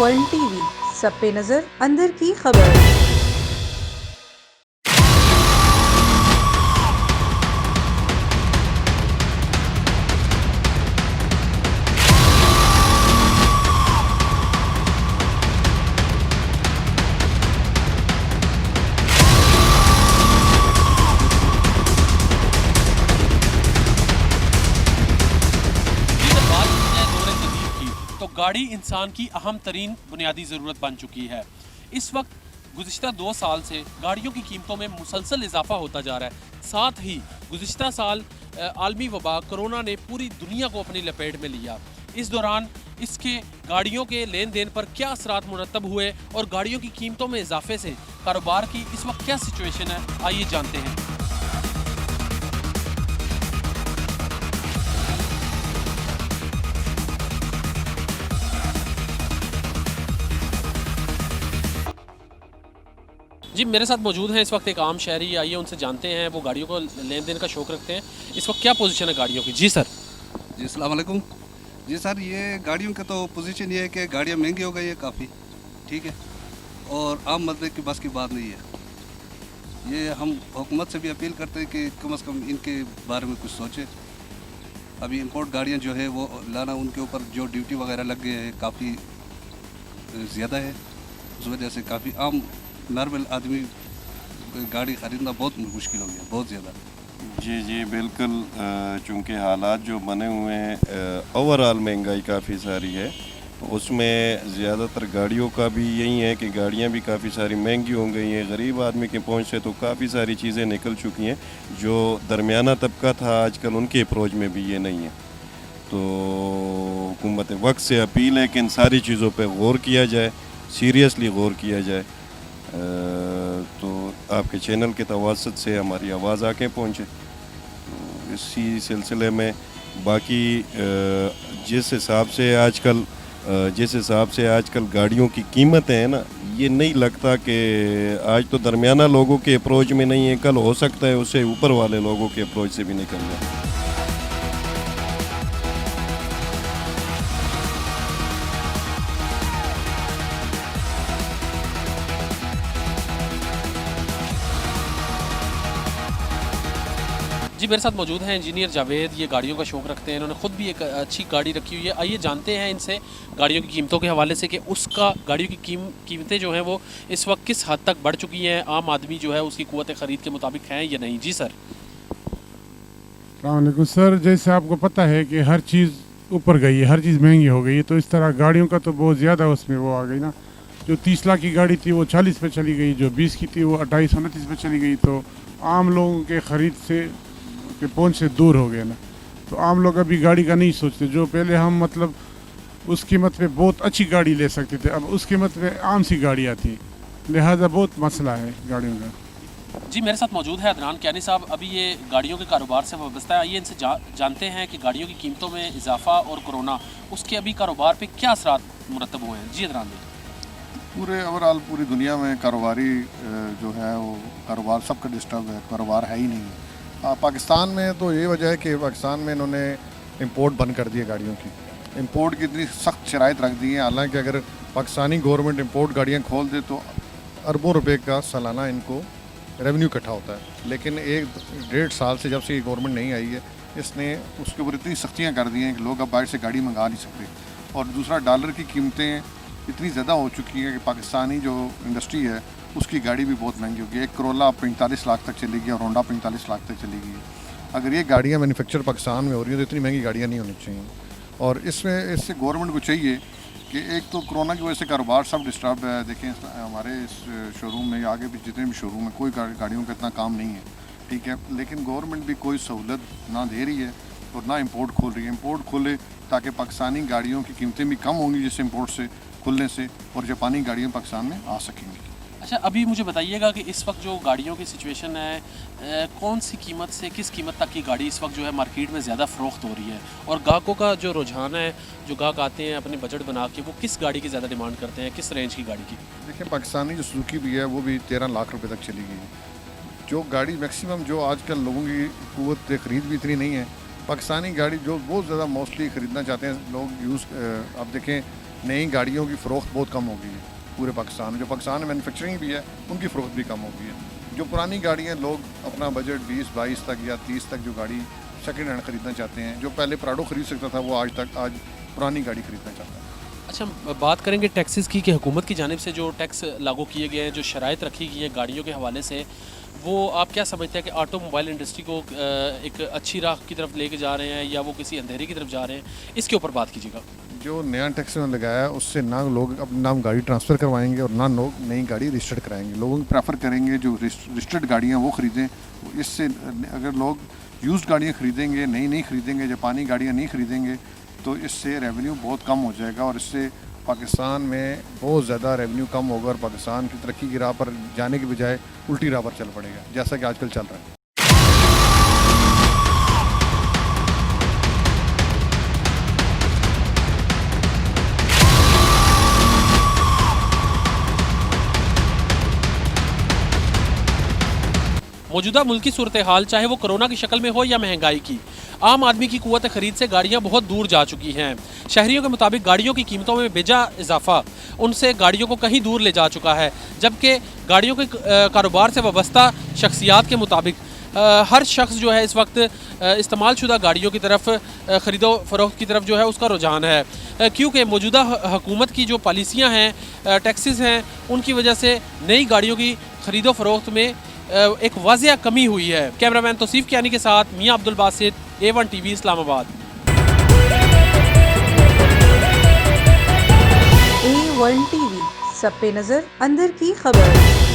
World TV, सब पे नजर, अंदर की खबर। तो गाड़ी इंसान की अहम तरीन बुनियादी ज़रूरत बन चुकी है। इस वक्त गुज़िश्ता 2 साल से गाड़ियों की कीमतों में मुसलसल इजाफा होता जा रहा है। साथ ही गुज़िश्ता साल आलमी वबा कोरोना ने पूरी दुनिया को अपनी लपेट में लिया। इस दौरान इसके गाड़ियों के लेन देन पर क्या असरात मुरतब हुए और गाड़ियों की कीमतों में इजाफे से कारोबार की इस वक्त क्या सिचुएशन है, आइए जानते हैं। जी, मेरे साथ मौजूद हैं इस वक्त एक आम शहरी, आइए उनसे जानते हैं, वो गाड़ियों को लेन देन का शौक़ रखते हैं। इस वक्त क्या पोजीशन है गाड़ियों की? जी सर। जी अस्सलाम वालेकुम। जी सर, ये गाड़ियों का तो पोजीशन ये है कि गाड़ियाँ महंगी हो गई है काफ़ी, ठीक है, और आम बंदे की बस की बात नहीं है। ये हम हुकूमत से भी अपील करते हैं कि कम से कम इनके बारे में कुछ सोचे। अभी इंपोर्ट गाड़ियाँ जो है वो लाना, उनके ऊपर जो ड्यूटी वगैरह लग गए हैं काफ़ी ज़्यादा है। उस वजह से काफ़ी आम नॉर्मल आदमी गाड़ी ख़रीदना बहुत मुश्किल हो गया, बहुत ज़्यादा। जी जी बिल्कुल। चूँकि हालात जो बने हुए हैं, ओवरऑल महंगाई काफ़ी सारी है, तो उसमें ज़्यादातर गाड़ियों का भी यही है कि गाड़ियाँ भी काफ़ी सारी महंगी हो गई हैं। गरीब आदमी के पहुँच से तो काफ़ी सारी चीज़ें निकल चुकी हैं। जो दरमियाना तबका था आजकल उनके अप्रोच में भी ये नहीं है। तो हुकूमत वक्त से अपील है कि इन सारी चीज़ों पर गौर किया जाए, सीरियसली गौर किया जाए। तो आपके चैनल के तवसत से हमारी आवाज़ आके पहुँचे। तो इसी सिलसिले में बाकी जिस हिसाब से आजकल गाड़ियों की कीमतें हैं ना, ये नहीं लगता कि आज तो दरमियाना लोगों के अप्रोच में नहीं है, कल हो सकता है उससे ऊपर वाले लोगों के अप्रोच से भी निकल जाए। जी, मेरे साथ मौजूद हैं इंजीनियर जावेद, ये गाड़ियों का शौक़ रखते हैं। इन्होंने ख़ुद भी एक अच्छी गाड़ी रखी हुई है। आइए जानते हैं इनसे गाड़ियों की कीमतों के हवाले से कि उसका गाड़ियों की कीमतें जो हैं वो इस वक्त किस हद तक बढ़ चुकी हैं, आम आदमी जो है उसकी क़ुव्वत ख़रीद के मुताबिक हैं या नहीं। जी सर। अस्सलाम वालेकुम सर, जैसे आपको पता है कि हर चीज़ ऊपर गई है, हर चीज़ महंगी हो गई है, तो इस तरह गाड़ियों का तो बहुत ज़्यादा उसमें वो आ गई ना। जो 30 लाख की गाड़ी थी वो 40 पे चली गई, जो 20 की थी वो 28-29 पे चली गई। तो आम लोगों के ख़रीद से के पहुंच से दूर हो गए ना। तो आम लोग अभी गाड़ी का नहीं सोचते। जो पहले हम मतलब उस कीमत पे बहुत अच्छी गाड़ी ले सकते थे, अब उस कीमत पे आम सी गाड़ी आती, लिहाजा बहुत मसला है गाड़ियों का। जी, मेरे साथ मौजूद है अदनान कियानी साहब, अभी ये गाड़ियों के कारोबार से वाबस्ता है। आइए इनसे जानते हैं कि गाड़ियों की कीमतों में इजाफा और कोरोना, उसके अभी कारोबार पे क्या असरात मुरतब हुए हैं। जी अदनान जी। पूरे ओवरऑल पूरी दुनिया में कारोबारी जो है वो कारोबार सबका डिस्टर्ब है, कारोबार है ही नहीं है। पाकिस्तान में तो ये वजह है कि पाकिस्तान में इन्होंने इंपोर्ट बंद कर दिए गाड़ियों की। इंपोर्ट की इतनी सख्त शराइत रख दी है, हालांकि अगर पाकिस्तानी गवर्नमेंट इंपोर्ट गाड़ियाँ खोल दे तो अरबों रुपए का सालाना इनको रेवेन्यू इकट्ठा होता है। लेकिन 1-1.5 साल से जब से ये गवर्नमेंट नहीं आई है, इसने उसके ऊपर इतनी सख्तियाँ कर दी हैं कि लोग अब बाहर से गाड़ी मंगा नहीं सकते। और दूसरा, डॉलर की कीमतें इतनी ज़्यादा हो चुकी हैं कि पाकिस्तानी जो इंडस्ट्री है उसकी गाड़ी भी बहुत महंगी होगी। एक करोला 45 लाख तक चलेगी और होंडा 45 लाख तक चलेगी। अगर ये गाड़ियाँ मैन्युफैक्चर पाकिस्तान में हो रही हैं तो इतनी महंगी गाड़ियाँ नहीं होनी चाहिए। और इससे गवर्नमेंट को चाहिए कि एक तो कोरोना की वजह से कारोबार सब डिस्टर्ब है। देखें हमारे इस शोरूम में, आगे भी जितने भी शोरूम हैं, कोई गाड़ियों का इतना काम नहीं है, ठीक है, लेकिन गवर्नमेंट भी कोई सहूलत ना दे रही है और ना इंपोर्ट खोल रही है। इंपोर्ट खोले ताकि पाकिस्तानी गाड़ियों की कीमतें भी कम होंगी जिस इंपोर्ट से खुलने से, और जापानी गाड़ियाँ पाकिस्तान में आ सकेंगी। अच्छा, अभी मुझे बताइएगा कि इस वक्त जो गाड़ियों की सिचुएशन है, कौन सी कीमत से किस कीमत तक की गाड़ी इस वक्त जो है मार्केट में ज़्यादा फ़रोख्त हो रही है, और ग्राहकों का जो रुझान है, जो ग्राहक आते हैं अपने बजट बना के, वो किस गाड़ी की ज़्यादा डिमांड करते हैं, किस रेंज की गाड़ी की? देखिए, पाकिस्तानी जो सुजुकी भी है वो भी 13 लाख रुपए तक चली गई है। जो गाड़ी मैक्सिमम, जो आजकल लोगों की क़ुव्वत ख़रीद भी इतनी नहीं है, पाकिस्तानी गाड़ी जो बहुत ज़्यादा मोस्टली ख़रीदना चाहते हैं लोग यूज़। अब देखें नई गाड़ियों की फ़रोख्त बहुत कम हो गई है पूरे पाकिस्तान में। जो पाकिस्तान में मैन्युफैक्चरिंग भी है उनकी फ़रोख्त भी कम हो गई है। जो पुरानी गाड़ियाँ लोग अपना बजट 20-22 तक या 30 तक जो गाड़ी सेकेंड हैंड ख़रीदना चाहते हैं, जो पहले प्राडो ख़रीद सकता था वो आज पुरानी गाड़ी ख़रीदना चाहता है। अच्छा, बात करेंगे टैक्सेस की कि हुकूमत की जानिब से जो टैक्स लागू किए गए हैं, जो शराइत रखी गई है गाड़ियों के हवाले से, वो आप क्या समझते हैं कि ऑटोमोबाइल इंडस्ट्री को एक अच्छी राह की तरफ लेके जा रहे हैं या वो किसी अंधेरे की तरफ जा रहे हैं? इसके ऊपर बात कीजिएगा। जो नया टैक्स उन्होंने लगाया है उससे ना लोग अपने नाम गाड़ी ट्रांसफ़र करवाएंगे और ना लोग नई गाड़ी रजिस्टर्ड कराएंगे। लोगों को प्रेफर करेंगे जो रजिस्टर्ड गाड़ियाँ वो ख़रीदें। इससे अगर लोग यूज्ड गाड़ियाँ ख़रीदेंगे, नई नहीं ख़रीदेंगे, जापानी गाड़ियाँ नहीं ख़रीदेंगे, तो इससे रेवेन्यू बहुत कम हो जाएगा और इससे पाकिस्तान में बहुत ज़्यादा रेवेन्यू कम होगा और पाकिस्तान की तरक्की की राह पर जाने की बजाय उल्टी राह पर चल पड़ेगा, जैसा कि आजकल चल रहा है। मौजूदा मुल्की सूरत हाल, चाहे वो कोरोना की शक्ल में हो या महंगाई की, आम आदमी की कुव्वत ख़रीद से गाड़ियाँ बहुत दूर जा चुकी हैं। शहरियों के मुताबिक गाड़ियों की कीमतों में बेजा इजाफा उनसे गाड़ियों को कहीं दूर ले जा चुका है, जबकि गाड़ियों के कारोबार से वाबस्ता शख्सियात के मुताबिक हर शख्स जो है इस वक्त इस्तेमाल शुदा गाड़ियों की तरफ, ख़रीदो फरोख्त की तरफ जो है उसका रुझान है, क्योंकि मौजूदा हुकूमत की जो पॉलिसियाँ हैं, टैक्सेस हैं, उनकी वजह से नई गाड़ियों की ख़रीदो फरोख्त में एक वाज़िया कमी हुई है। कैमरामैन तौसीफ कियानी के साथ मियां Abdul Basit, A1 TV Islamabad. A1 TV, सब पे नजर, अंदर की खबर।